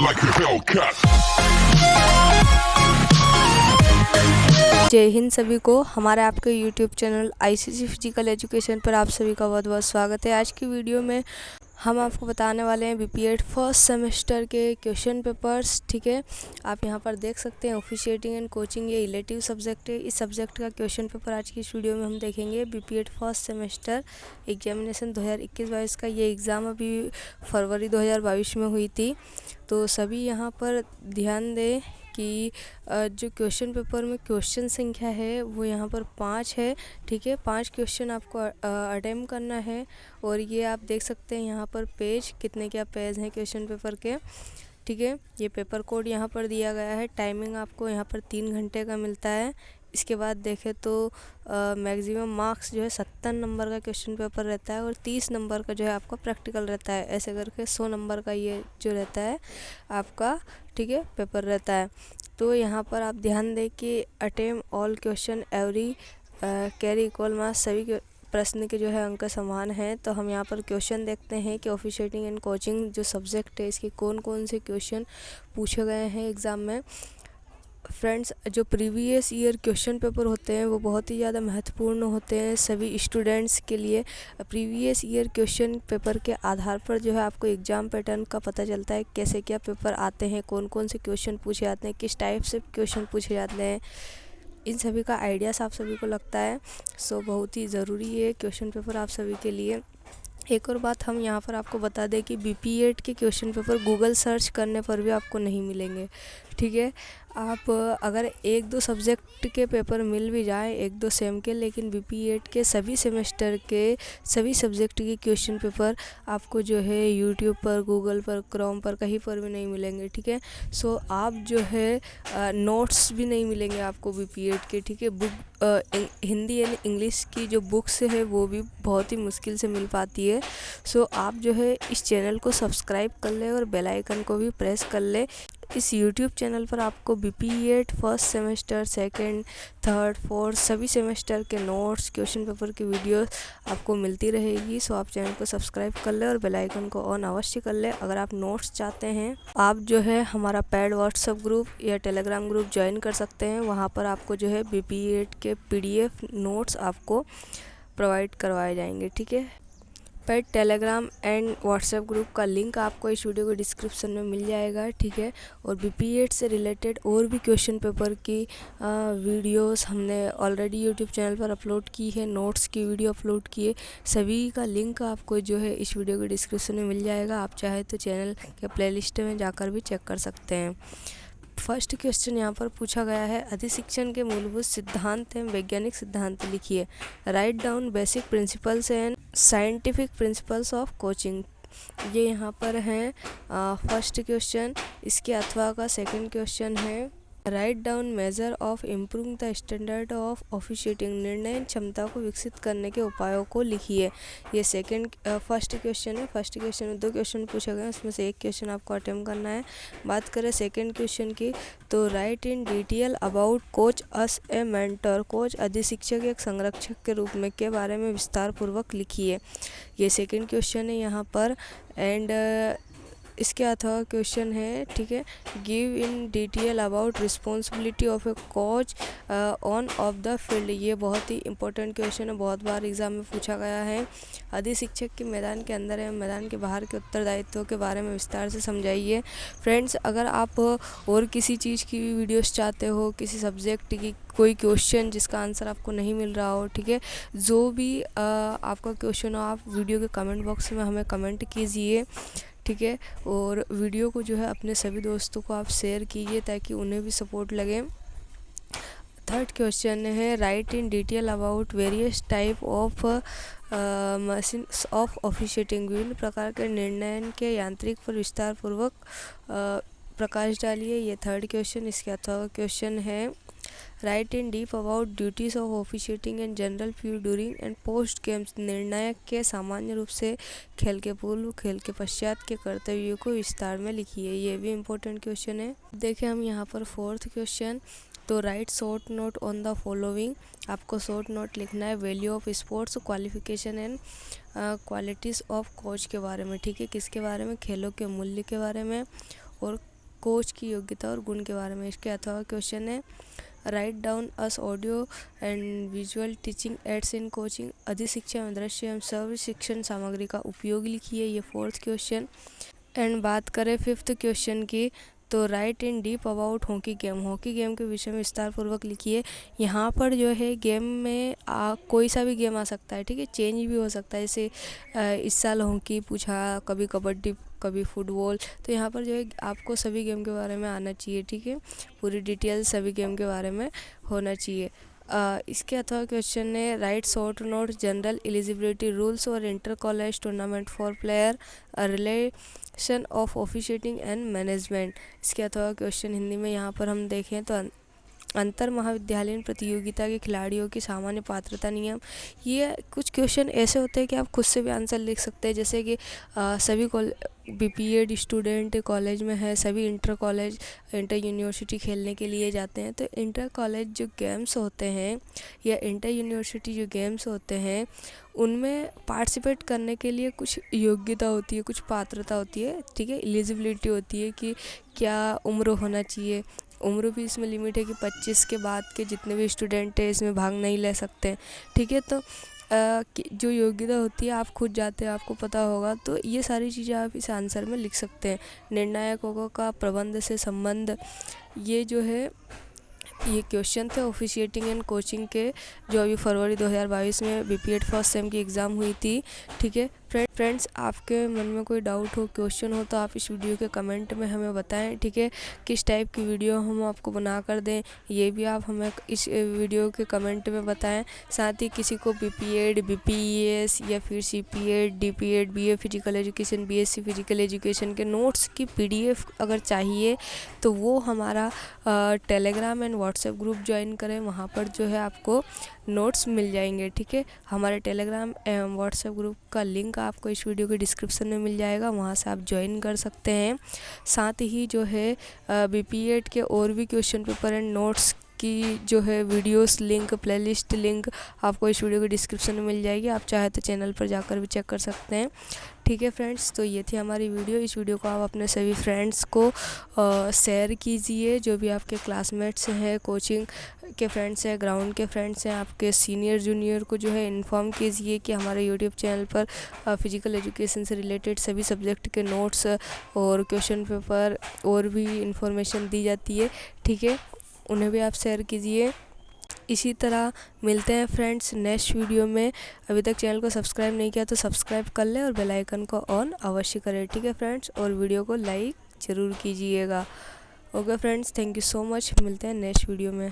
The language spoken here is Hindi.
like a Hellcat. जय हिंद सभी को। हमारे आपके YouTube channel ICC physical education पर आप सभी का बहुत बहुत स्वागत है। आज की वीडियो में हम आपको बताने वाले हैं BPED फर्स्ट सेमेस्टर के क्वेश्चन पेपर्स। ठीक है, आप यहां पर देख सकते हैं ऑफिशिएटिंग एंड कोचिंग, ये इलेक्टिव सब्जेक्ट है। इस सब्जेक्ट का क्वेश्चन पेपर आज की इस वीडियो में हम देखेंगे। BPED फर्स्ट सेमेस्टर एग्जामिनेशन 2021-22 का ये एग्ज़ाम अभी फरवरी 2022 में हुई थी। तो सभी यहाँ पर ध्यान दें कि जो क्वेश्चन पेपर में क्वेश्चन संख्या है वो यहाँ पर 5 है। ठीक है, 5 क्वेश्चन आपको अटेम्प्ट करना है। और ये आप देख सकते हैं यहाँ पर पेज, कितने क्या पेज हैं क्वेश्चन पेपर के। ठीक है, ये पेपर कोड यहाँ पर दिया गया है। टाइमिंग आपको यहाँ पर 3 घंटे का मिलता है। इसके बाद देखें तो मैक्सिमम मार्क्स जो है 70 नंबर का क्वेश्चन पेपर रहता है और 30 नंबर का जो है आपका प्रैक्टिकल रहता है। ऐसे करके 100 नंबर का ये जो रहता है आपका, ठीक है, पेपर रहता है। तो यहाँ पर आप ध्यान दें कि attempt all question every carry equal marks, सभी प्रश्न के जो है अंक समान हैं। तो हम यहाँ पर क्वेश्चन देखते हैं कि ऑफिशिएटिंग एंड कोचिंग जो सब्जेक्ट है इसके कौन कौन से क्वेश्चन पूछे गए हैं एग्ज़ाम में। फ्रेंड्स, जो प्रीवियस ईयर क्वेश्चन पेपर होते हैं वो बहुत ही ज़्यादा महत्वपूर्ण होते हैं सभी स्टूडेंट्स के लिए। प्रीवियस ईयर क्वेश्चन पेपर के आधार पर जो है आपको एग्ज़ाम पैटर्न का पता चलता है, कैसे क्या पेपर आते हैं, कौन कौन से क्वेश्चन पूछे जाते हैं, किस टाइप से क्वेश्चन पूछे जाते हैं, इन सभी का आइडियाज़ आप सभी को लगता है। सो बहुत ही ज़रूरी है क्वेश्चन पेपर आप सभी के लिए। एक और बात हम यहाँ पर आपको बता दें कि BPED के क्वेश्चन पेपर गूगल सर्च करने पर भी आपको नहीं मिलेंगे। ठीक है, आप अगर 1-2 सब्जेक्ट के पेपर मिल भी जाए, 1-2 सेम के, लेकिन BPED के सभी सेमेस्टर के सभी सब्जेक्ट के क्वेश्चन पेपर आपको जो है यूट्यूब पर, गूगल पर, क्रोम पर, कहीं पर भी नहीं मिलेंगे। ठीक है, सो आप जो है नोट्स भी नहीं मिलेंगे आपको BPED के। ठीक है, बुक हिंदी एंड इंग्लिश की जो बुक्स है वो भी बहुत ही मुश्किल से मिल पाती है। सो आप जो है इस चैनल को सब्सक्राइब कर ले और बेल आइकन को भी प्रेस कर ले। इस YouTube चैनल पर आपको BPED first semester, second, third, fourth सभी सेमेस्टर के नोट्स, क्वेश्चन पेपर की वीडियोस आपको मिलती रहेगी। सो आप चैनल को सब्सक्राइब कर ले और बेल आइकन को ऑन अवश्य कर ले। अगर आप नोट्स चाहते हैं, आप जो है हमारा पेड व्हाट्सएप ग्रुप या टेलीग्राम ग्रुप ज्वाइन कर सकते हैं। वहाँ पर आपको जो है BPED के PDF नोट्स आपको प्रोवाइड करवाए जाएंगे। ठीक है, paid Telegram and WhatsApp group का लिंक आपको इस वीडियो के डिस्क्रिप्शन में मिल जाएगा। ठीक है, और BPED से रिलेटेड और भी क्वेश्चन पेपर की वीडियोस हमने ऑलरेडी यूट्यूब चैनल पर अपलोड की है, नोट्स की वीडियो अपलोड की है। सभी का लिंक आपको जो है इस वीडियो के डिस्क्रिप्शन में मिल जाएगा। आप चाहे तो चैनल के प्लेलिस्ट में जाकर भी चेक कर सकते हैं। फर्स्ट क्वेश्चन यहाँ पर पूछा गया है, अधिशिक्षण के मूलभूत सिद्धांत एवं वैज्ञानिक सिद्धांत लिखिए। Write down basic principles and scientific principles of coaching. ये यहाँ पर है फर्स्ट क्वेश्चन। इसके अथवा का सेकंड क्वेश्चन है, write down measure of improve the standard of officiating, निर्णय क्षमता को विकसित करने के उपायों को लिखिए। ये फर्स्ट क्वेश्चन है। फर्स्ट क्वेश्चन में 2 क्वेश्चन पूछे गए हैं, उसमें से एक क्वेश्चन आपको अटेम्प्ट करना है। बात करें सेकंड क्वेश्चन की, तो write in detail about coach as a mentor, coach अधिशिक्षक एक संरक्षक के रूप में के बारे में विस्तार पूर्वक लिखिए। ये सेकंड क्वेश्चन है यहाँ पर। एंड इसके अथवा क्वेश्चन है, ठीक है, give in detail about responsibility of A coach on off the field. ये बहुत ही इंपॉर्टेंट क्वेश्चन है, बहुत बार एग्जाम में पूछा गया है। अधिशिक्षक के मैदान के अंदर एवं मैदान के बाहर के उत्तरदायित्वों के बारे में विस्तार से समझाइए। फ्रेंड्स, अगर आप और किसी चीज़ की वीडियोस चाहते हो, किसी सब्जेक्ट की कोई क्वेश्चन जिसका आंसर आपको नहीं मिल रहा हो, ठीक है, जो भी आपका क्वेश्चन हो, आप वीडियो के कमेंट बॉक्स में हमें कमेंट कीजिए। ठीक है, और वीडियो को जो है अपने सभी दोस्तों को आप शेयर कीजिए ताकि उन्हें भी सपोर्ट लगे। थर्ड क्वेश्चन है, right in detail about various type of machines of officiating, विभिन्न प्रकार के निर्णय के यांत्रिक पर विस्तार पूर्वक प्रकाश डालिए। ये थर्ड क्वेश्चन। इसके अथवा क्वेश्चन है, right in deep about duties of officiating and general view during and post games, निर्णायक के सामान्य रूप से खेल के पूर्व, खेल के पश्चात के कर्तव्यों को विस्तार में लिखिए। ये भी इम्पोर्टेंट क्वेश्चन है। देखें हम यहाँ पर फोर्थ क्वेश्चन, तो right short note on the following, आपको शॉर्ट नोट लिखना है। Value of sports, qualification and qualities of coach के बारे में। ठीक है, किसके बारे में? खेलों के मूल्य के बारे में और कोच की योग्यता और गुण के बारे में। इसके अथवा क्वेश्चन है write down us audio and visual teaching ads in coaching. अधिक शिक्षा एवं दृश्य एवं सर्व शिक्षण सामग्री का उपयोग लिखिए, ये 4th क्वेश्चन। एंड बात करें 5th क्वेश्चन की, तो write in deep about hockey game. Hockey game के विषय में विस्तार पूर्वक लिखिए। यहाँ पर जो है गेम में कोई सा भी गेम आ सकता है, ठीक है, चेंज भी हो सकता है। जैसे इस साल हॉकी पूछा, कभी कबड्डी, कभी फुटबॉल, तो यहाँ पर जो है आपको सभी गेम के बारे में आना चाहिए, ठीक है, पूरी डिटेल सभी गेम के बारे में होना चाहिए। इसके अथवा क्वेश्चन है write short note general eligibility rules और inter college tournament for player relation of officiating and management. इसके अथवा क्वेश्चन हिंदी में यहाँ पर हम देखें तो अंतर महाविद्यालयीन प्रतियोगिता के खिलाड़ियों की सामान्य पात्रता नियम। ये कुछ क्वेश्चन ऐसे होते हैं कि आप खुद से भी आंसर लिख सकते हैं। जैसे कि सभी बीपीएड स्टूडेंट कॉलेज में है, सभी इंटर कॉलेज इंटर यूनिवर्सिटी खेलने के लिए जाते हैं। तो इंटर कॉलेज जो गेम्स होते हैं या इंटर यूनिवर्सिटी जो गेम्स होते हैं उनमें पार्टिसिपेट करने के लिए कुछ योग्यता होती है, कुछ पात्रता होती है, ठीक है, एलिजिबिलिटी होती है कि क्या उम्र होना चाहिए। उम्र भी इसमें लिमिट है कि 25 के बाद के जितने भी स्टूडेंट हैं इसमें भाग नहीं ले सकते, ठीक है। तो जो योग्यता होती है आप खुद जाते हैं, आपको पता होगा, तो ये सारी चीज़ें आप इस आंसर में लिख सकते हैं। निर्णायकों का प्रबंध से संबंध, ये जो है ये क्वेश्चन थे ऑफिशिएटिंग एंड कोचिंग के, जो अभी फरवरी 2022 में बीपीएड फर्स्ट सेम की एग्ज़ाम हुई थी, ठीक है। फ्रेंड्स, आपके मन में कोई डाउट हो, क्वेश्चन हो, तो आप इस वीडियो के कमेंट में हमें बताएं, ठीक है, किस टाइप की वीडियो हम आपको बना कर दें, ये भी आप हमें इस वीडियो के कमेंट में बताएं। साथ ही किसी को बीपीएड, बीपीएस या फिर CPEd, DPEd, BA physical education, BSc physical education के नोट्स की पीडीएफ अगर चाहिए तो वो हमारा Telegram and WhatsApp group join करें, वहाँ पर जो है आपको नोट्स मिल जाएंगे, ठीक है। हमारे टेलीग्राम एवं व्हाट्सएप ग्रुप का लिंक आपको इस वीडियो के डिस्क्रिप्शन में मिल जाएगा, वहाँ से आप ज्वाइन कर सकते हैं। साथ ही जो है बीपीएड के और भी क्वेश्चन पेपर एंड नोट्स की जो है वीडियोस लिंक, प्लेलिस्ट लिंक आपको इस वीडियो के डिस्क्रिप्शन में मिल जाएगी। आप चाहे तो चैनल पर जाकर भी चेक कर सकते हैं, ठीक है फ्रेंड्स। तो ये थी हमारी वीडियो। इस वीडियो को आप अपने सभी फ्रेंड्स को शेयर कीजिए, जो भी आपके क्लासमेट्स हैं, कोचिंग के फ्रेंड्स हैं, ग्राउंड के फ्रेंड्स हैं, आपके सीनियर जूनियर को जो है इन्फॉर्म कीजिए कि हमारे यूट्यूब चैनल पर फिजिकल एजुकेशन से रिलेटेड सभी सब्जेक्ट के नोट्स और क्वेश्चन पेपर और भी इंफॉर्मेशन दी जाती है, ठीक है, उन्हें भी आप शेयर कीजिए। इसी तरह मिलते हैं फ्रेंड्स नेक्स्ट वीडियो में। अभी तक चैनल को सब्सक्राइब नहीं किया तो सब्सक्राइब कर लें और बेल आइकन को ऑन अवश्य करें, ठीक है फ्रेंड्स, और वीडियो को लाइक ज़रूर कीजिएगा। Okay friends, thank you so much. मिलते हैं नेक्स्ट वीडियो में।